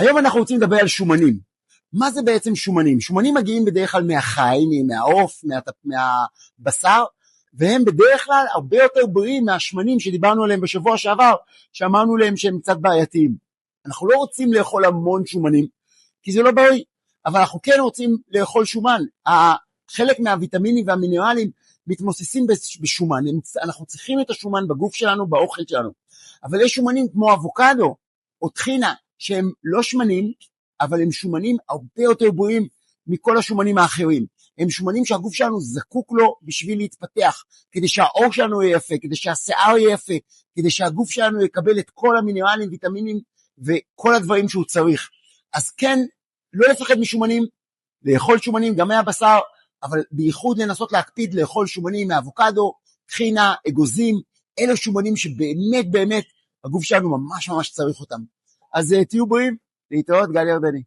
היום אנחנו רוצים לדבר על שומנים. מה זה בעצם שומנים? שומנים מגיעים בדרך כלל מהחי, מהעוף, מהבשר, והם בדרך כלל הרבה יותר בריאים מהשמנים שדיברנו עליהם בשבוע שעבר, שאמרנו להם שהם קצת בעייתיים. אנחנו לא רוצים לאכול המון שומנים, כי זה לא בריא, אבל אנחנו כן רוצים לאכול שומן. חלק מהוויטמינים והמינרלים מתמוססים בשומן, אנחנו צריכים את השומן בגוף שלנו, באוכל שלנו. אבל יש שומנים כמו אבוקדו או טחינה, שהם לא שמנים, אבל הם שומנים הרבה יותר בריאים מכל השומנים האחרים. הם שומנים שהגוף שלנו זקוק לו בשביל להתפתח, כדי שהעור שלנו יהיה יפה, כדי שהשיער יהיה יפה, כדי שהגוף שלנו יקבל את כל המינרלים, ויטמינים וכל הדברים שהוא צריך. אז כן, לא לפחד משומנים, לאכול שומנים גם מהבשר, אבל בייחוד לנסות להקפיד לאכול שומנים מאבוקדו, טחינה, אגוזים, אלה שומנים שבאמת באמת הגוף שלנו ממש ממש צריך אותם. אז תהיו בריאים, להתראות, גל ירדני.